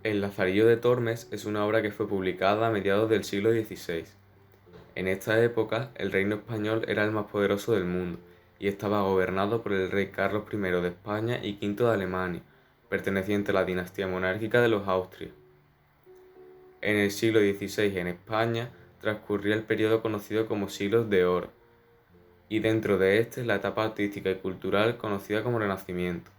El Lazarillo de Tormes es una obra que fue publicada a mediados del siglo XVI. En esta época, el reino español era el más poderoso del mundo y estaba gobernado por el rey Carlos I de España y V de Alemania, perteneciente a la dinastía monárquica de los Austrias. En el siglo XVI en España transcurría el periodo conocido como Siglos de Oro, y dentro de este la etapa artística y cultural conocida como Renacimiento.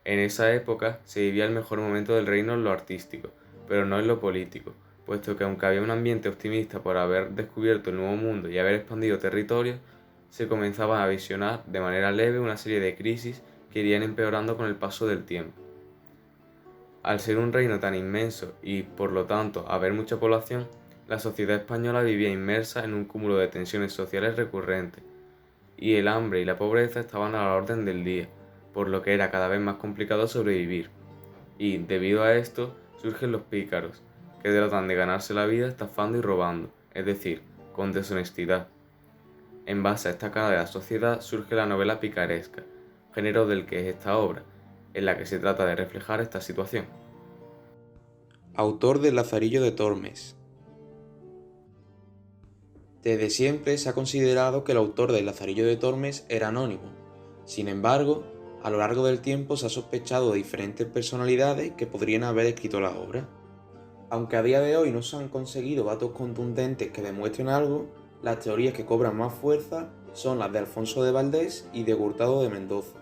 En esa época se vivía el mejor momento del reino en lo artístico, pero no en lo político, puesto que aunque había un ambiente optimista por haber descubierto el nuevo mundo y haber expandido territorios, se comenzaban a visionar de manera leve una serie de crisis que irían empeorando con el paso del tiempo. Al ser un reino tan inmenso y, por lo tanto, haber mucha población, la sociedad española vivía inmersa en un cúmulo de tensiones sociales recurrentes, y el hambre y la pobreza estaban a la orden del día, por lo que era cada vez más complicado sobrevivir. Y, debido a esto, surgen los pícaros, que tratan de ganarse la vida estafando y robando, es decir, con deshonestidad. En base a esta cara de la sociedad surge la novela picaresca, género del que es esta obra, en la que se trata de reflejar esta situación. Autor del Lazarillo de Tormes. Desde siempre se ha considerado que el autor del Lazarillo de Tormes era anónimo. Sin embargo, a lo largo del tiempo se ha sospechado de diferentes personalidades que podrían haber escrito la obra. Aunque a día de hoy no se han conseguido datos contundentes que demuestren algo, las teorías que cobran más fuerza son las de Alfonso de Valdés y de Hurtado de Mendoza.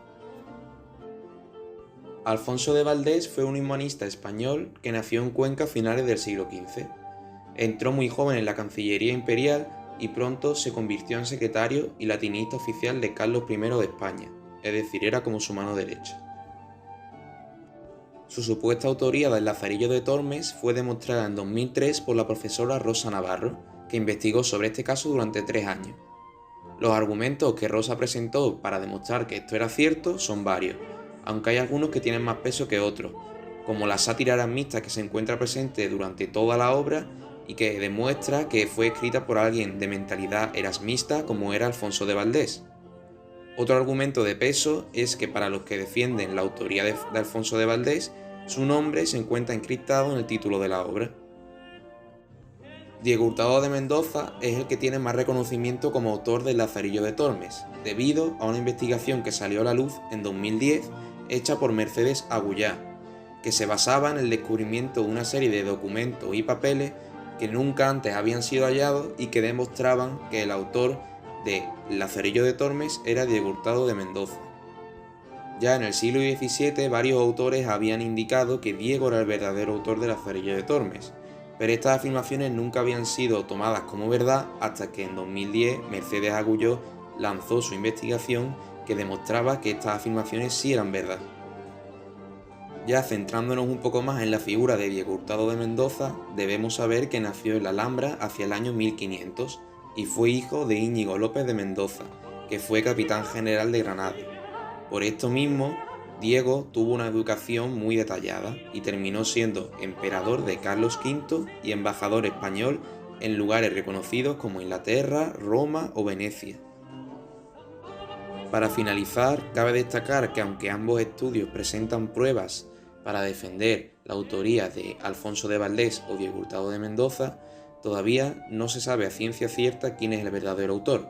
Alfonso de Valdés fue un humanista español que nació en Cuenca a finales del siglo XV. Entró muy joven en la Cancillería Imperial y pronto se convirtió en secretario y latinista oficial de Carlos I de España, es decir, era como su mano derecha. Su supuesta autoría del Lazarillo de Tormes fue demostrada en 2003 por la profesora Rosa Navarro, que investigó sobre este caso durante 3 años. Los argumentos que Rosa presentó para demostrar que esto era cierto son varios, aunque hay algunos que tienen más peso que otros, como la sátira erasmista que se encuentra presente durante toda la obra y que demuestra que fue escrita por alguien de mentalidad erasmista como era Alfonso de Valdés. Otro argumento de peso es que para los que defienden la autoría de Alfonso de Valdés, su nombre se encuentra encriptado en el título de la obra. Diego Hurtado de Mendoza es el que tiene más reconocimiento como autor del Lazarillo de Tormes, debido a una investigación que salió a la luz en 2010 hecha por Mercedes Agullá, que se basaba en el descubrimiento de una serie de documentos y papeles que nunca antes habían sido hallados y que demostraban que el autor de Lazarillo de Tormes era Diego Hurtado de Mendoza. Ya en el siglo XVII varios autores habían indicado que Diego era el verdadero autor de Lazarillo de Tormes, pero estas afirmaciones nunca habían sido tomadas como verdad hasta que en 2010 Mercedes Agulló lanzó su investigación que demostraba que estas afirmaciones sí eran verdad. Ya centrándonos un poco más en la figura de Diego Hurtado de Mendoza, debemos saber que nació en la Alhambra hacia el año 1500 y fue hijo de Íñigo López de Mendoza, que fue capitán general de Granada. Por esto mismo, Diego tuvo una educación muy detallada y terminó siendo emperador de Carlos V y embajador español en lugares reconocidos como Inglaterra, Roma o Venecia. Para finalizar, cabe destacar que aunque ambos estudios presentan pruebas para defender la autoría de Alfonso de Valdés o Diego Hurtado de Mendoza, todavía no se sabe a ciencia cierta quién es el verdadero autor,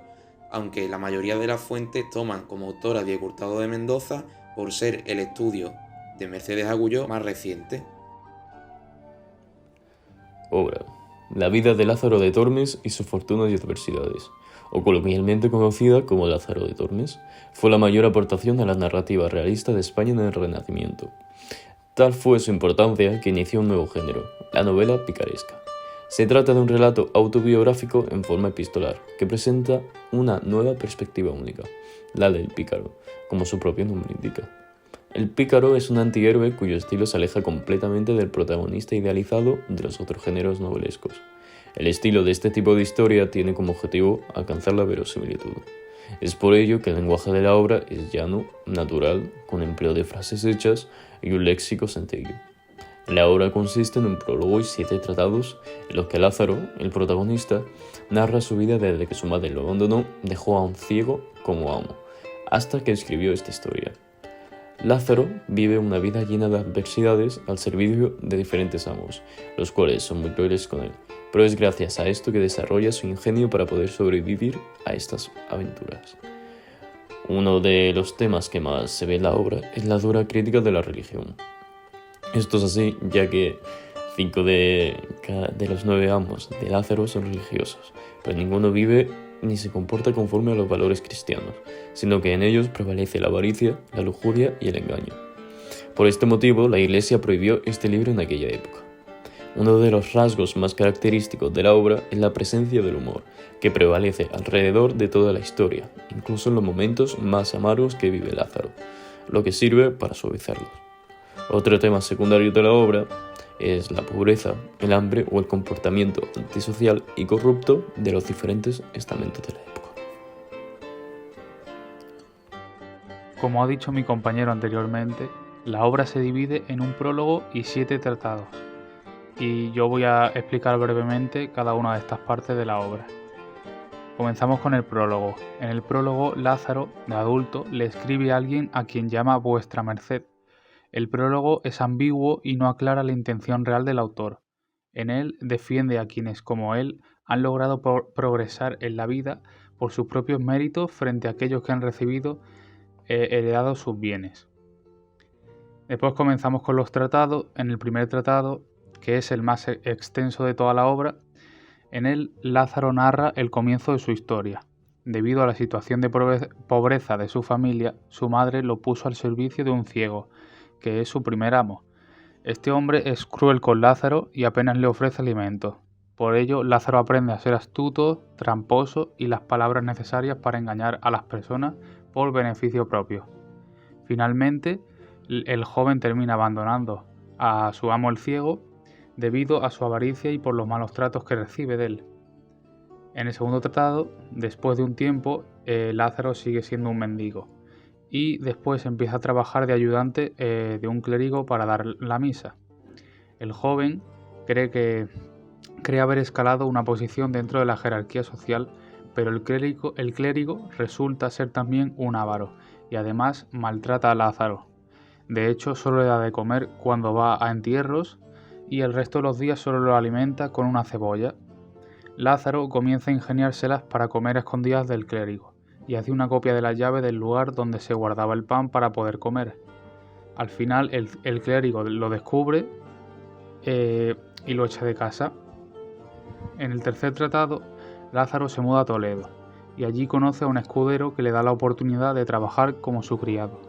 aunque la mayoría de las fuentes toman como autor a Diego Hurtado de Mendoza por ser el estudio de Mercedes Agulló más reciente. Obra: La vida de Lázaro de Tormes y sus fortunas y adversidades, o coloquialmente conocida como Lázaro de Tormes, fue la mayor aportación a la narrativa realista de España en el Renacimiento. Tal fue su importancia que inició un nuevo género, la novela picaresca. Se trata de un relato autobiográfico en forma epistolar, que presenta una nueva perspectiva única, la del pícaro, como su propio nombre indica. El pícaro es un antihéroe cuyo estilo se aleja completamente del protagonista idealizado de los otros géneros novelescos. El estilo de este tipo de historia tiene como objetivo alcanzar la verosimilitud. Es por ello que el lenguaje de la obra es llano, natural, con empleo de frases hechas y un léxico sencillo. La obra consiste en un prólogo y 7 tratados en los que Lázaro, el protagonista, narra su vida desde que su madre lo abandonó, dejó a un ciego como amo, hasta que escribió esta historia. Lázaro vive una vida llena de adversidades al servicio de diferentes amos, los cuales son muy crueles con él, pero es gracias a esto que desarrolla su ingenio para poder sobrevivir a estas aventuras. Uno de los temas que más se ve en la obra es la dura crítica de la religión. Esto es así, ya que 5 de los 9 amos de Lázaro son religiosos, pero ninguno vive ni se comporta conforme a los valores cristianos, sino que en ellos prevalece la avaricia, la lujuria y el engaño. Por este motivo, la Iglesia prohibió este libro en aquella época. Uno de los rasgos más característicos de la obra es la presencia del humor, que prevalece alrededor de toda la historia, incluso en los momentos más amargos que vive Lázaro, lo que sirve para suavizarlos. Otro tema secundario de la obra es la pobreza, el hambre o el comportamiento antisocial y corrupto de los diferentes estamentos de la época. Como ha dicho mi compañero anteriormente, la obra se divide en un prólogo y 7 tratados, y yo voy a explicar brevemente cada una de estas partes de la obra. Comenzamos con el prólogo. En el prólogo, Lázaro, de adulto, le escribe a alguien a quien llama Vuestra Merced. El prólogo es ambiguo y no aclara la intención real del autor. En él defiende a quienes, como él, han logrado progresar en la vida por sus propios méritos frente a aquellos que han recibido heredado sus bienes. Después comenzamos con los tratados. En el primer tratado, que es el más extenso de toda la obra, en él Lázaro narra el comienzo de su historia. Debido a la situación de pobreza de su familia, su madre lo puso al servicio de un ciego, que es su primer amo. Este hombre es cruel con Lázaro y apenas le ofrece alimento. Por ello, Lázaro aprende a ser astuto, tramposo y las palabras necesarias para engañar a las personas por beneficio propio. Finalmente, el joven termina abandonando a su amo el ciego debido a su avaricia y por los malos tratos que recibe de él. En el segundo tratado, después de un tiempo, Lázaro sigue siendo un mendigo y después empieza a trabajar de ayudante de un clérigo para dar la misa. El joven cree haber escalado una posición dentro de la jerarquía social, pero el clérigo resulta ser también un avaro y además maltrata a Lázaro. De hecho, solo le da de comer cuando va a entierros y el resto de los días solo lo alimenta con una cebolla. Lázaro comienza a ingeniárselas para comer a escondidas del clérigo y hace una copia de la llave del lugar donde se guardaba el pan para poder comer. Al final el clérigo lo descubre y lo echa de casa. En el tercer tratado, Lázaro se muda a Toledo y allí conoce a un escudero que le da la oportunidad de trabajar como su criado.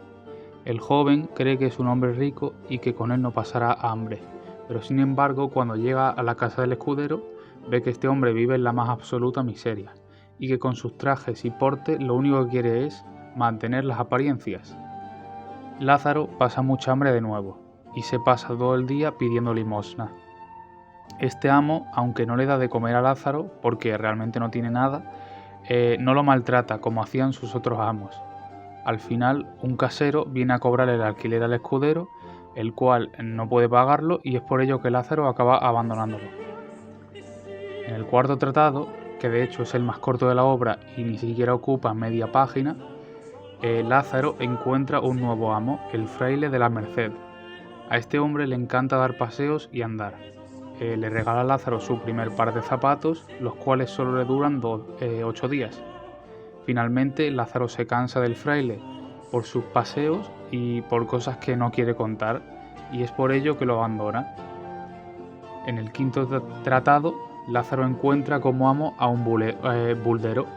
El joven cree que es un hombre rico y que con él no pasará hambre, pero sin embargo cuando llega a la casa del escudero ve que este hombre vive en la más absoluta miseria y que con sus trajes y porte lo único que quiere es mantener las apariencias. Lázaro pasa mucha hambre de nuevo y se pasa todo el día pidiendo limosna. Este amo, aunque no le da de comer a Lázaro porque realmente no tiene nada, no lo maltrata como hacían sus otros amos. Al final, un casero viene a cobrar el alquiler al escudero, el cual no puede pagarlo y es por ello que Lázaro acaba abandonándolo. En el cuarto tratado, que de hecho es el más corto de la obra y ni siquiera ocupa media página, Lázaro encuentra un nuevo amo, el fraile de la Merced. A este hombre le encanta dar paseos y andar. Le regala a Lázaro su primer par de zapatos, los cuales solo le duran 8 días. Finalmente, Lázaro se cansa del fraile por sus paseos y por cosas que no quiere contar, y es por ello que lo abandona. En el quinto tratado, Lázaro encuentra como amo a un buldero,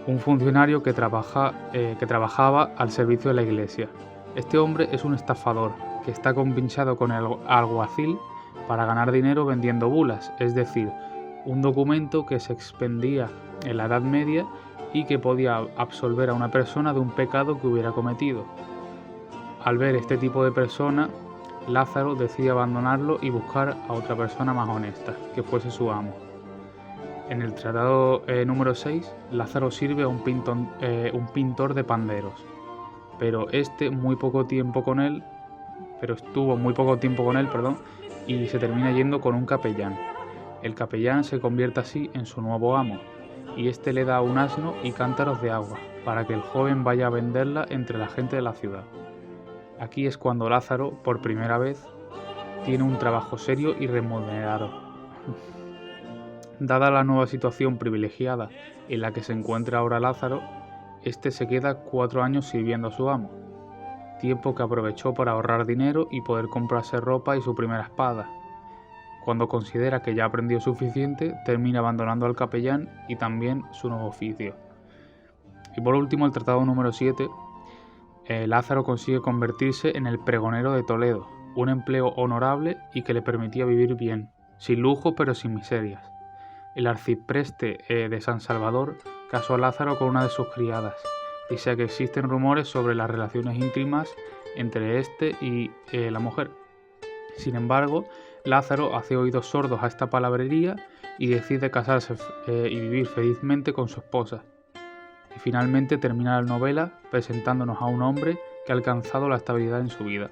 un funcionario que trabajaba al servicio de la iglesia. Este hombre es un estafador que está compinchado con el alguacil para ganar dinero vendiendo bulas, es decir, un documento que se expendía en la Edad Media y que podía absolver a una persona de un pecado que hubiera cometido. Al ver este tipo de persona, Lázaro decide abandonarlo y buscar a otra persona más honesta, que fuese su amo. En el tratado número 6, Lázaro sirve a un pintor de panderos, pero estuvo muy poco tiempo con él, y se termina yendo con un capellán. El capellán se convierte así en su nuevo amo, y este le da un asno y cántaros de agua, para que el joven vaya a venderla entre la gente de la ciudad. Aquí es cuando Lázaro, por primera vez, tiene un trabajo serio y remunerado. Dada la nueva situación privilegiada en la que se encuentra ahora Lázaro, este se queda 4 años sirviendo a su amo, tiempo que aprovechó para ahorrar dinero y poder comprarse ropa y su primera espada. Cuando considera que ya aprendió suficiente, termina abandonando al capellán y también su nuevo oficio. Y por último, el tratado número 7, Lázaro consigue convertirse en el pregonero de Toledo, un empleo honorable y que le permitía vivir bien, sin lujo pero sin miserias. El arcipreste de San Salvador casó a Lázaro con una de sus criadas, pese a que existen rumores sobre las relaciones íntimas entre este y la mujer. Sin embargo, Lázaro hace oídos sordos a esta palabrería y decide casarse y vivir felizmente con su esposa. Y finalmente termina la novela presentándonos a un hombre que ha alcanzado la estabilidad en su vida.